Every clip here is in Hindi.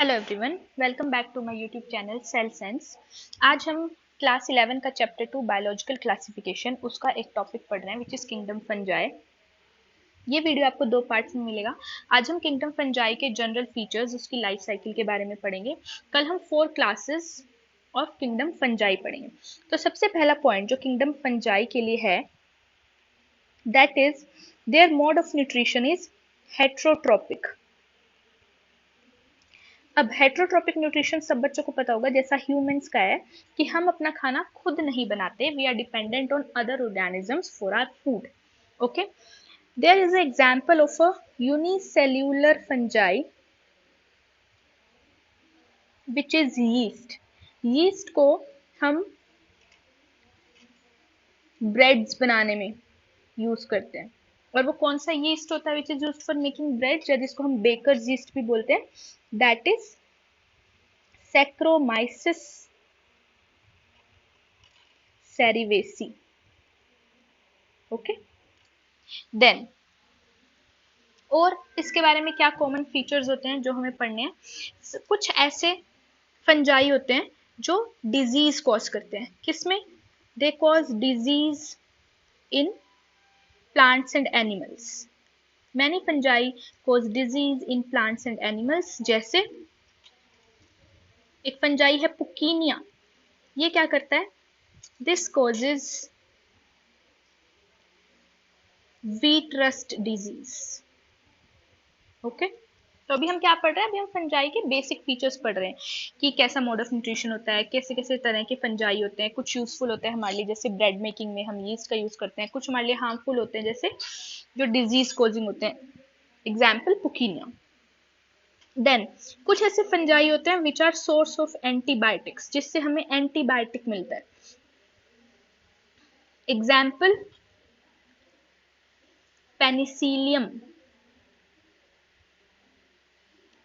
Hello everyone, welcome back to my YouTube channel Cell Sense. आज हम क्लास 11 का चैप्टर 2 बायोलॉजिकल क्लासिफिकेशन उसका एक टॉपिक पढ़ रहे हैं विच इज किंगडम फंजाई। ये वीडियो आपको दो पार्ट्स में मिलेगा। आज हम किंगडम फंजाई के जनरल फीचर्स, उसकी लाइफ साइकिल के बारे में पढ़ेंगे। कल हम 4 क्लासेस ऑफ किंगडम फंजाई पढ़ेंगे। तो सबसे पहला पॉइंट जो किंगडम फंजाई के लिए है, that is their mode of nutrition is heterotrophic. अब हेट्रोट्रोपिक न्यूट्रिशन सब बच्चों को पता होगा, जैसा ह्यूमंस का है कि हम अपना खाना खुद नहीं बनाते, we are dependent on other organisms for our food. Okay, there is an example of a unicellular fungi which is yeast. Yeast को हम ब्रेड्स बनाने में यूज करते हैं, और वो कौन सा यीस्ट होता है which is used for making bread, या जिसको हम बेकर्स यीस्ट भी बोलते हैं, that is Saccharomyces cerevisiae। Okay, then और इसके बारे में क्या कॉमन फीचर्स होते हैं जो हमें पढ़ने हैं। कुछ ऐसे फंजाई होते हैं जो डिजीज कॉज करते हैं। किसमें? They cause disease in plants and animals. Many fungi cause disease in plants and animals. जैसे एक फंजाई है पुकीनिया, ये क्या करता है? This causes wheat rust disease. Okay, तो अभी हम क्या पढ़ रहे हैं? अभी हम फंजाई के बेसिक फीचर्स पढ़ रहे हैं कि कैसा मोड ऑफ न्यूट्रिशन होता है, कैसे कैसे तरह के फंजाई होते हैं। कुछ यूजफुल होते हैं हमारे लिए, जैसे ब्रेड मेकिंग में हम यीस्ट का यूज करते हैं। कुछ हमारे लिए हार्मफुल होते हैं, जैसे जो डिजीज कॉजिंग होते हैं, एग्जाम्पल पुकीनिया। देन कुछ ऐसे फंजाई होते हैं which are source of antibiotics, जिससे हमें एंटीबायोटिक मिलता है। Example penicillium.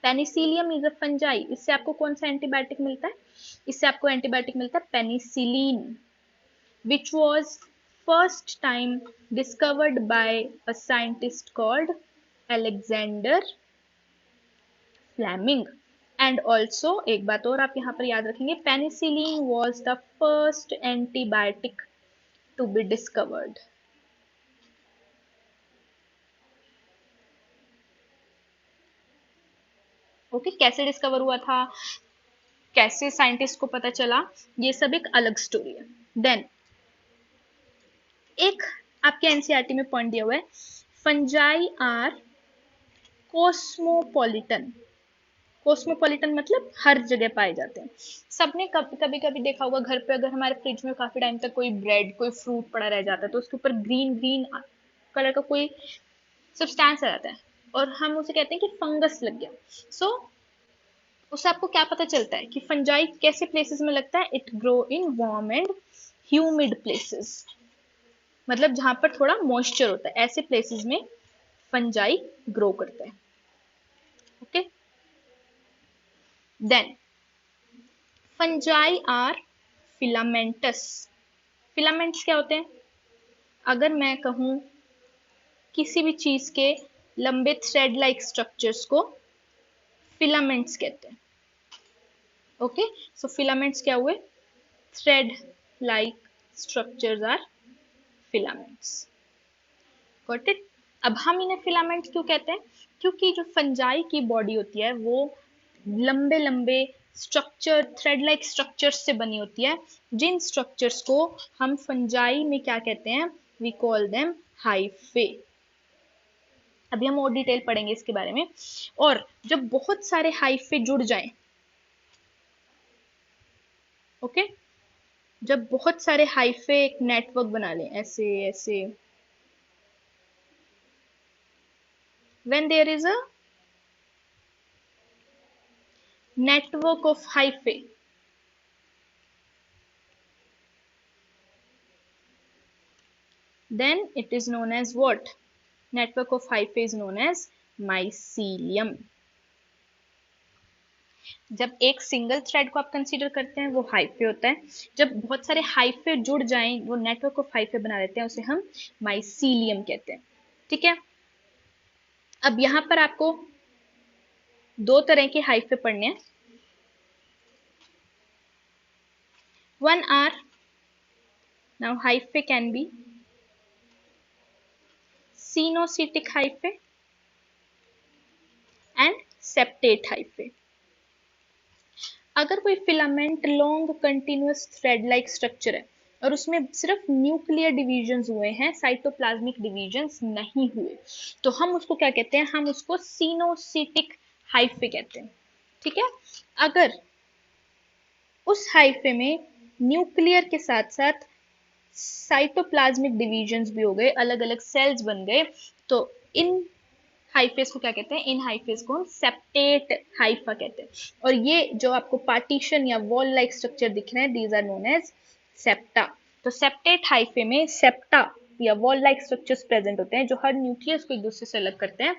Penicillium is a fungi. इससे आपको कौन सा एंटीबायोटिक मिलता है? इससे आपको एंटीबायोटिक मिलता है penicillin, which was first time discovered by a scientist called Alexander Fleming। And also एक बात और आप यहाँ पर याद रखेंगे, penicillin was the first antibiotic to be discovered। Okay, कैसे डिस्कवर हुआ था, कैसे साइंटिस्ट को पता चला, ये सब एक अलग स्टोरी है। देन एक आपके एनसीईआरटी में पॉइंट दिया हुआ है, फंजाई आर कोस्मोपॉलिटन। कोस्मोपॉलिटन मतलब हर जगह पाए जाते हैं। सबने कभी कभी देखा होगा घर पे, अगर हमारे फ्रिज में काफी टाइम तक कोई ब्रेड, कोई फ्रूट पड़ा रह जाता है, तो उसके ऊपर ग्रीन ग्रीन कलर का कोई सब्सटेंस आ जाता है, और हम उसे कहते हैं कि फंगस लग गया। सो उससे आपको क्या पता चलता है कि फंजाई कैसे प्लेसेस में लगता है? It grow in warm and humid places, मतलब जहां पर थोड़ा मॉइस्चर होता है, ऐसे प्लेसेस में फंजाई ग्रो करता है। Okay, then fungi are filamentous. Filaments क्या होते हैं? अगर मैं कहूं किसी भी चीज के लंबे थ्रेड लाइक स्ट्रक्चर्स को फिलामेंट्स कहते हैं। ओके, सो फिलामेंट्स क्या हुए? Thread like structures are filaments. Got it? अब हम इन्हें फिलामेंट क्यों कहते हैं? क्योंकि जो फंजाई की बॉडी होती है वो लंबे लंबे स्ट्रक्चर, थ्रेड लाइक स्ट्रक्चर्स से बनी होती है, जिन स्ट्रक्चर्स को हम फंजाई में क्या कहते हैं? We call them hyphae. अभी हम और डिटेल पढ़ेंगे इसके बारे में। और जब बहुत सारे हाइफे जुड़ जाएं, ओके, जब बहुत सारे हाइफे एक नेटवर्क बना लें, ऐसे ऐसे, when there is a network of hyphae, then it is known as what? Network of hyphae is known as mycelium। जब एक सिंगल थ्रेड को आप कंसीडर करते हैं वो हाइफे होता है, जब बहुत सारे हाइफे जुड़ जाएं वो नेटवर्क ऑफ हाइफे बना लेते हैं, उसे हम माइसीलियम कहते हैं। ठीक है, अब यहां पर आपको दो तरह के हाइफे पढ़ने हैं. One are, now hyphae can be cenocetic hyphae and septate hyphae. अगर कोई filament long continuous thread like structure है और उसमें सिर्फ न्यूक्लियर डिवीजन्स हुए हैं, साइटोप्लाज्मिक डिवीजन्स नहीं हुए, तो हम उसको क्या कहते हैं? हम उसको सीनोसिटिक हाइफे कहते हैं. ठीक है. अगर उस हाइफे में न्यूक्लियर के साथ साथ साइटोप्लाज्मिक डिवीजन्स भी हो गए, अलग अलग सेल्स बन गए, तो इन हाइफेज को क्या कहते हैं? इन हाइफेज को हम सेप्टेट हाइफा कहते हैं. और ये जो आपको पार्टीशन या वॉल लाइक स्ट्रक्चर दिख रहे हैं, these are known as septa. तो सेप्टेट हाइफे में सेप्टा या वॉल लाइक स्ट्रक्चर्स प्रेजेंट होते हैं जो हर न्यूक्लियस को एक दूसरे से अलग करते हैं.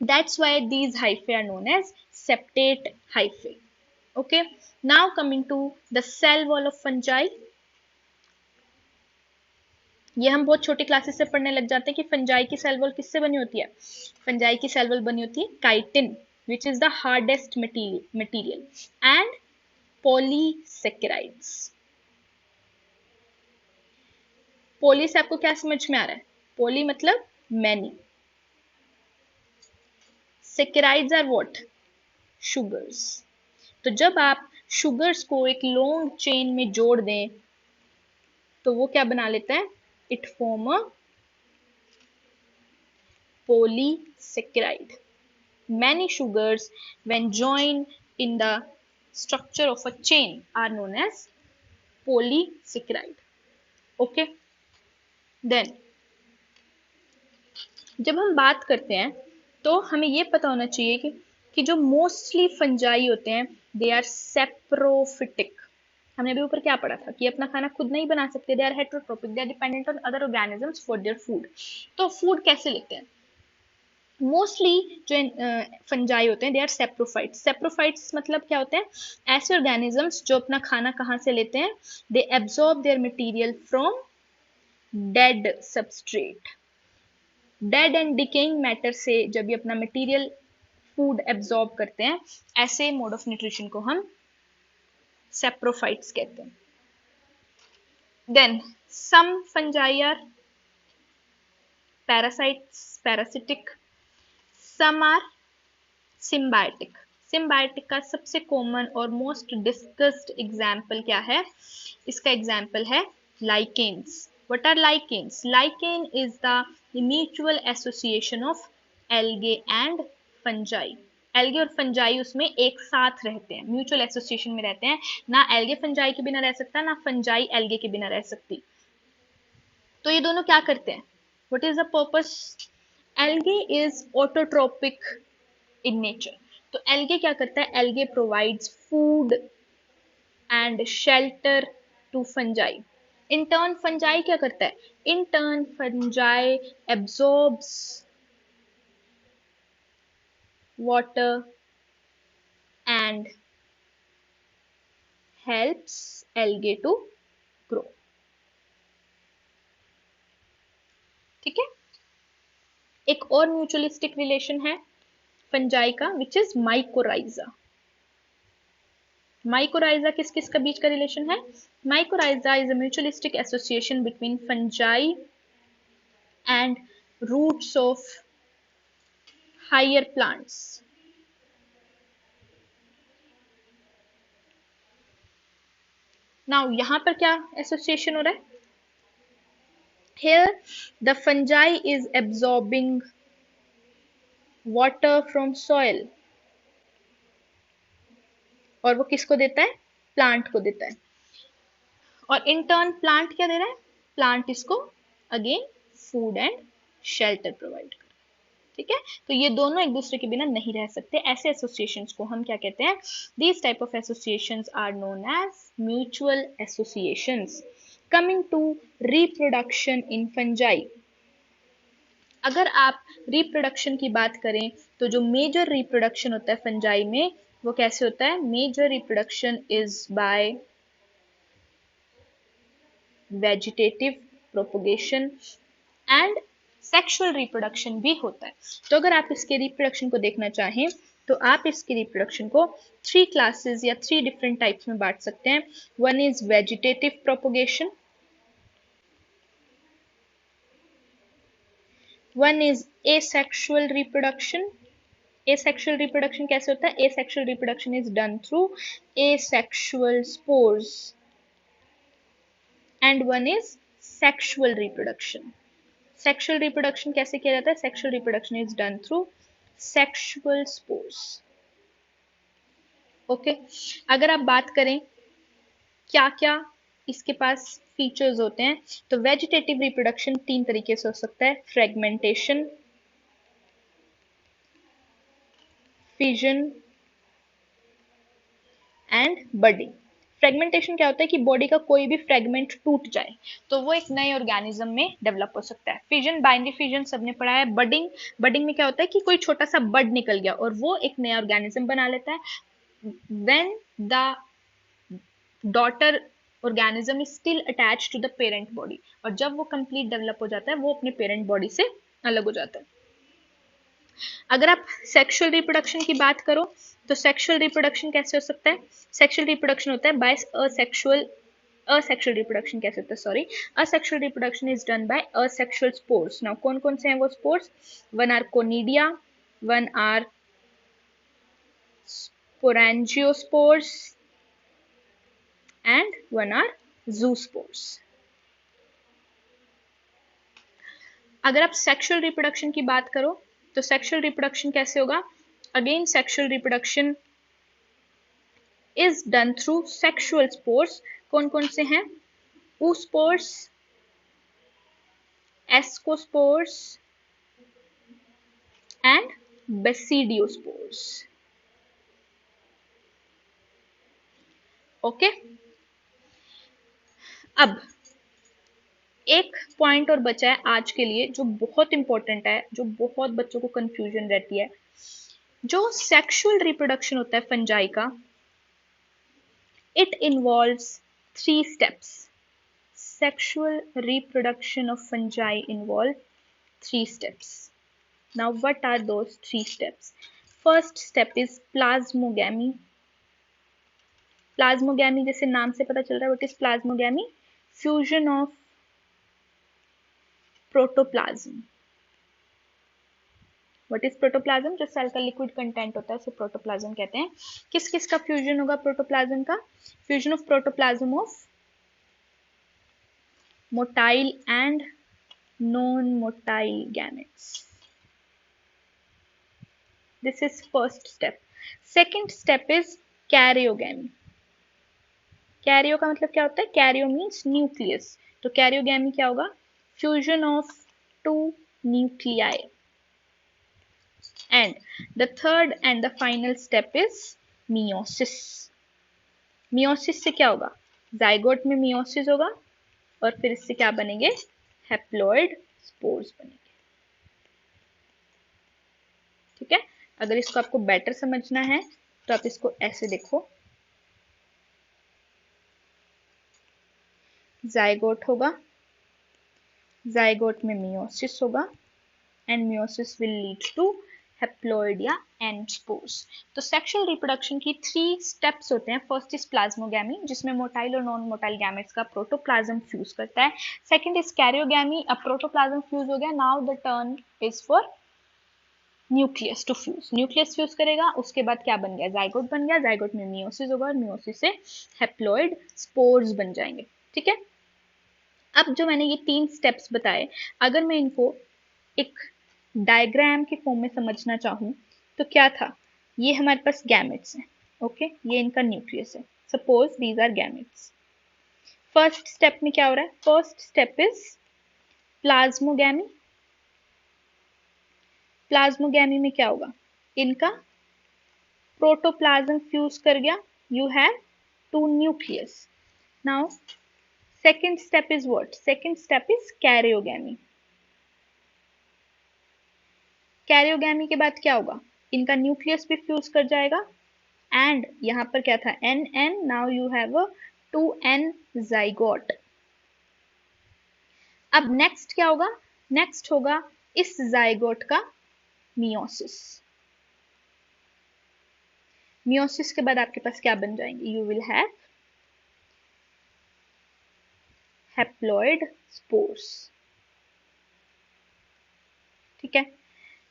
That's why these hyphae are known as septate hyphae. Okay, now coming to the cell wall of fungi. ये हम बहुत छोटी क्लासेस से पढ़ने लग जाते हैं कि फंजाई की सेल वॉल किससे बनी होती है? फंजाई की सेल वॉल बनी होती है chitin, which is the hardest material and polysaccharides. पोली से आपको क्या समझ में आ रहा है? पोली मतलब many. Saccharides are what? Sugars. तो जब आप शुगर्स को एक लॉन्ग चेन में जोड़ दें तो वो क्या बना लेता है? It form a polysaccharide. Many sugars when joined in the structure of a chain are known as polysaccharide. Okay, then जब हम बात करते हैं तो हमें ये पता होना चाहिए कि जो मोस्टली फंजाई होते हैं दे आर सेप्रोफिटिक. हमने अभी ऊपर क्या पढ़ा था कि अपना खाना खुद नहीं बना सकते. They are heterotrophic, they are dependent on other organisms for their food. तो फूड कैसे लेते हैं? मोस्टली जो फंजाई होते हैं दे आर सेप्रोफाइट्स. सेप्रोफाइट्स मतलब क्या होते हैं? ऐसे ऑर्गेनिजम्स जो अपना खाना कहाँ से लेते हैं? They absorb their material from dead substrate. Dead and decaying matter से जब ये अपना मटेरियल फूड एब्जॉर्ब करते हैं, ऐसे मोड ऑफ न्यूट्रिशन को हम सेप्रोफाइट्स कहते हैं. Then some fungi are parasitic, some are symbiotic. Symbiotic का सबसे कॉमन और मोस्ट डिस्कस्ड एग्जाम्पल क्या है? इसका एग्जाम्पल है lichens. What are lichens? Lichen is the mutual association of algae and fungi. Algae और फंजाई उसमें एक साथ रहते हैं, म्यूचुअल एसोसिएशन में रहते हैं. ना एल्गे फंजाई के बिना रह सकता, ना फंजाई एल्गे के बिना रह सकती. तो ये दोनों क्या करते हैं? What is the purpose? Algae is autotrophic in nature. तो एल्गे क्या करता है? Algae provides food and shelter to fungi. In turn fungi क्या करता है? In turn fungi absorbs water and helps algae to grow. ठीक है. एक और म्यूचुअलिस्टिक रिलेशन है फंजाई का, विच इज माइकोराइजा. माइकोराइजा किस किस का बीच का रिलेशन है? Mycorrhiza is a mutualistic association between fungi and roots of higher plants. Now यहां पर क्या एसोसिएशन हो रहा है? Here the fungi is absorbing water from soil और वो किसको देता है? प्लांट को देता है. और इन टर्न प्लांट क्या दे रहा है? प्लांट इसको again food and shelter provide कर. ठीक है. तो ये दोनों एक दूसरे के बिना नहीं रह सकते. ऐसे एसोसिएशंस को हम क्या कहते हैं? These type of associations are known as mutual associations. Coming to reproduction in fungi. अगर आप रिप्रोडक्शन की बात करें तो जो मेजर रिप्रोडक्शन होता है फंजाई में वो कैसे होता है? Major reproduction is by vegetative propagation and sexual reproduction भी होता है. तो अगर आप इसके रिप्रोडक्शन को देखना चाहें तो आप इसकी रिप्रोडक्शन को 3 क्लासेस या 3 डिफरेंट टाइप्स में बांट सकते हैं. One is vegetative propagation, one is asexual reproduction. Asexual reproduction कैसे होता है? Asexual reproduction is done through asexual spores. And one is sexual reproduction. Sexual reproduction कैसे किया जाता है? Sexual reproduction is done through sexual spores. Okay, अगर आप बात करें क्या क्या इसके पास फीचर्स होते हैं, तो वेजिटेटिव रिप्रोडक्शन 3 तरीके से हो सकता है: fragmentation, fission and budding. Fragmentation क्या होता है कि बॉडी का कोई भी फ्रेगमेंट टूट जाए तो वो एक नए ऑर्गेनिज्म में डेवलप हो सकता है. फिजन, बाइनरी फिजन सबने पढ़ा है. बडिंग, बडिंग में क्या होता है कि कोई छोटा सा बड निकल गया और वो एक नया ऑर्गेनिज्म बना लेता है. When the daughter organism is still attach to the parent body, और जब वो कंप्लीट डेवलप हो जाता है वो अपने पेरेंट बॉडी से अलग हो जाता है. अगर आप सेक्सुअल रिप्रोडक्शन की बात करो तो सेक्सुअल रिप्रोडक्शन कैसे हो सकता है? सेक्सुअल रिप्रोडक्शन होता है बाय असेक्सुअल रिप्रोडक्शन कैसे होता है, sorry, asexual reproduction is done by asexual spores. Now कौन कौन से हैं वो spores? One are conidia, one are sporangiosperms and one are zoospores. अगर आप सेक्सुअल रिप्रोडक्शन की बात करो तो सेक्सुअल रिप्रोडक्शन कैसे होगा? Again sexual reproduction is done through sexual spores. कौन कौन से हैं? oospores, ascospores and basidiospores. Okay, अब एक पॉइंट और बचा है आज के लिए जो बहुत इंपॉर्टेंट है, जो बहुत बच्चों को कंफ्यूजन रहती है. जो सेक्सुअल रिप्रोडक्शन होता है फंजाई का, it involves 3 steps. Sexual reproduction of fungi involve 3 steps. Now what are those 3 steps? First step is plasmogamy. Plasmogamy जैसे नाम से पता चल रहा है, what is plasmogamy? Fusion of protoplasm. What is protoplasm? जो सेल का लिक्विड कंटेंट होता है उसे प्रोटोप्लाज्म कहते हैं. किस किस का फ्यूजन होगा प्रोटोप्लाज्म का? Fusion of protoplasm of motile and non motile gametes. This is first step. Second step is karyogamy. Cairo का मतलब क्या होता है? Cairo means nucleus. तो कैरियोगैमी क्या होगा? Fusion of 2 nuclei. And the third and the final step is meiosis. Meiosis से क्या होगा? जाइगोट में मियोसिस होगा और फिर इससे क्या बनेंगे? हैप्लॉइड स्पोर्स बनेंगे. ठीक है, अगर इसको आपको बेटर समझना है तो आप इसको ऐसे देखो. जाइगोट होगा, जाइगोट में मियोसिस होगा and meiosis will lead to haploid या एंड स्पोर्स. तो सेक्सुअल रिप्रोडक्शन की 3 स्टेप्स होते हैं. फर्स्ट इज प्लाज्मोगैमी जिसमें मोटाइल और नॉन मोटाइल गैमेट्स का प्रोटोप्लाज्म फ्यूज करता है. Second is karyogamy. अब प्रोटोप्लाज्म फ्यूज हो गया, now the turn is for nucleus to fuse. Nucleus fuse करेगा, उसके बाद क्या बन गया? जाइगोट बन गया. जाइगोट में मियोसिस होगा और मियोसिस से हैप्लॉइड स्पोर्स बन जाएंगे. ठीक है, अब जो मैंने ये 3 स्टेप्स बताए, अगर मैं इनको एक डायग्राम के फॉर्म में समझना चाहूँ तो क्या था? ये हमारे पास गैमेट्स हैं. ओके, ये इनका न्यूक्लियस है. Suppose these are gametes. First step में क्या हो रहा है? First step is plasmogamy. Plasmogamy में क्या होगा? इनका प्रोटोप्लाज्म फ्यूज कर गया. You have 2 nucleus. Now second step is what? Second step is karyogamy. Karyogamy के बाद क्या होगा? इनका न्यूक्लियस भी फ्यूज कर जाएगा एंड यहां पर क्या था? N n. Now you have a 2n zygote. अब नेक्स्ट क्या होगा? नेक्स्ट होगा इस जाइगोट का मियोसिस. मियोसिस के बाद आपके पास क्या बन जाएंगे, you will have haploid spores. ठीक है,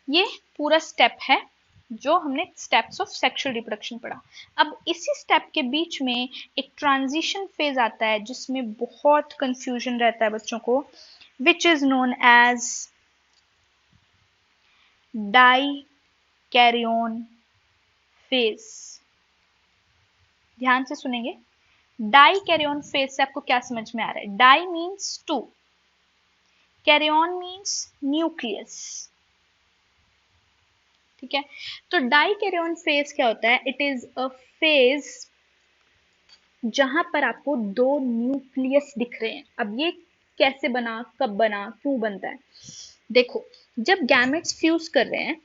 ये पूरा स्टेप है जो हमने स्टेप्स ऑफ सेक्सुअल रिप्रोडक्शन पढ़ा। अब इसी स्टेप के बीच में एक ट्रांजिशन फेज आता है जिसमें बहुत कंफ्यूजन रहता है बच्चों को, which is known as dikaryon phase. ध्यान से सुनेंगे, डाइकैरियोन फेज से आपको क्या समझ में आ रहा है? Di means two, karyon means nucleus. ठीक है, तो डाइकैरियोन फेज क्या होता है? इट इज अ फेज जहां पर आपको दो न्यूक्लियस दिख रहे हैं। अब ये कैसे बना, कब बना, क्यों बनता है? देखो, जब गैमेट्स फ्यूज कर रहे हैं,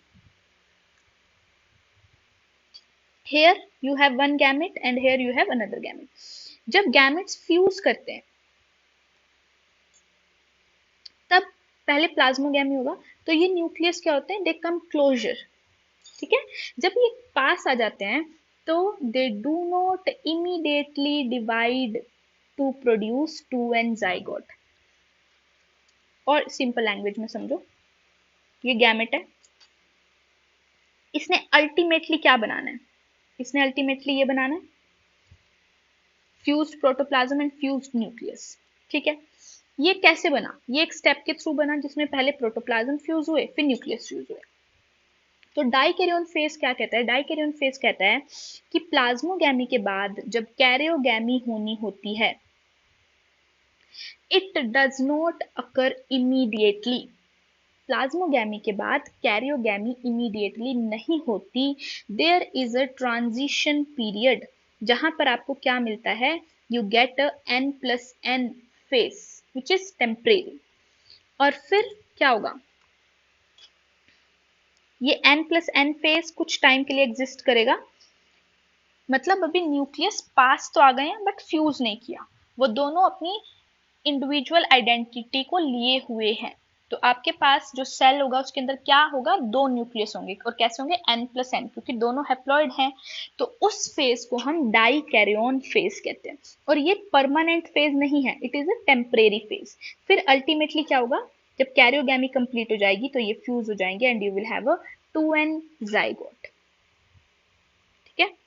here you have one gamete and here you have another gamete, जब गैमेट्स फ्यूज करते हैं तब पहले प्लाज्मोगैमी होगा, तो ये न्यूक्लियस क्या होते हैं? They come closer. ठीक है, जब ये पास आ जाते हैं तो they do not immediately divide to produce two n zygote. और सिंपल लैंग्वेज में समझो, ये गैमेट है, इसने अल्टीमेटली क्या बनाना है? इसने अल्टीमेटली ये बनाना है fused protoplasm and fused nucleus. ठीक है, ये कैसे बना? ये एक स्टेप के थ्रू बना जिसमें पहले प्रोटोप्लाज्म फ्यूज हुए, फिर न्यूक्लियस फ्यूज हुए। तो डाइकैरियोन फेज क्या कहता है? डाइकैरियोन फेज कहता है कि प्लाज्मोगैमी के बाद जब कैरियोगैमी होनी होती है, it does not occur immediately. Plasmogamy के बाद कैरियोगैमी इमीडिएटली नहीं होती। There is a transition period जहां पर आपको क्या मिलता है? You get a n+n phase which is temporary. और फिर क्या होगा? ये n+n फेज कुछ टाइम के लिए एग्जिस्ट करेगा, मतलब अभी न्यूक्लियस पास तो आ गए हैं बट फ्यूज नहीं किया, वो दोनों अपनी इंडिविजुअल आइडेंटिटी को लिए हुए हैं। तो आपके पास जो सेल होगा उसके अंदर क्या होगा? दो न्यूक्लियस होंगे, और कैसे होंगे? n+n, क्योंकि दोनों हैप्लॉइड हैं। तो उस फेज को हम डाइकैरियोन फेज कहते हैं, और ये परमानेंट फेज नहीं है, it is a temporary phase. फिर अल्टीमेटली क्या होगा? जब कैरियोगैमी कंप्लीट हो जाएगी तो ये फ्यूज हो जाएंगे and you will have a 2n zygote. ठीक है,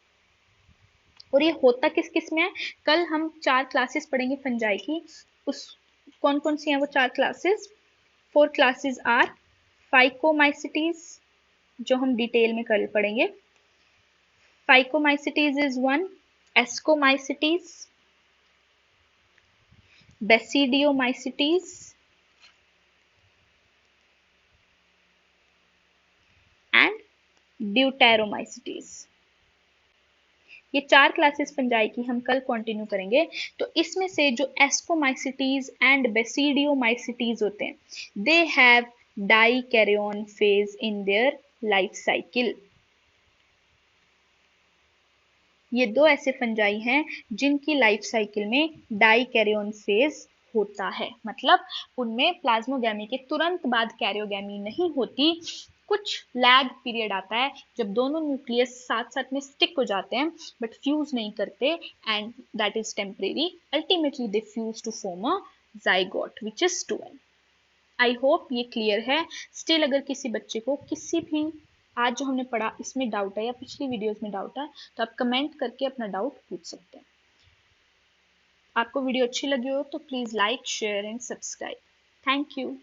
और ये होता किस किस में है? कल हम 4 क्लासेस पढ़ेंगे फंजाई की। उस कौन कौन सी हैं वो 4 क्लासेस? 4 क्लासेस आर फाइकोमाइसिटीज, जो हम डिटेल में कल पढ़ेंगे। Phycomycetes is 1, ascomycetes, basidiomycetes and deuteromycetes. ये 4 क्लासेस फंजाई की हम कल कंटिन्यू करेंगे। तो इसमें से जो एस्कोमाइसिटीज एंड बेसिडियोमाइसिटीज होते हैं, they have dikaryon phase in their life cycle. ये दो ऐसे फंजाई हैं जिनकी लाइफ साइकिल में डाइकैरियोन फेज होता है, मतलब उनमें प्लाज्मोगैमी के तुरंत बाद कैरियोगैमी नहीं होती, कुछ लैग पीरियड आता है जब दोनों न्यूक्लियस साथ साथ में स्टिक हो जाते हैं बट फ्यूज नहीं करते, and that is temporary. Ultimately they fuse to form a zygote which is 2n। I hope ये क्लियर है। स्टिल अगर किसी बच्चे को किसी भी आज जो हमने पढ़ा इसमें डाउट है या पिछली वीडियोस में डाउट है तो आप कमेंट करके अपना डाउट पूछ सकते हैं। आपको वीडियो अच्छी लगी हो तो please like, share and subscribe. Thank you.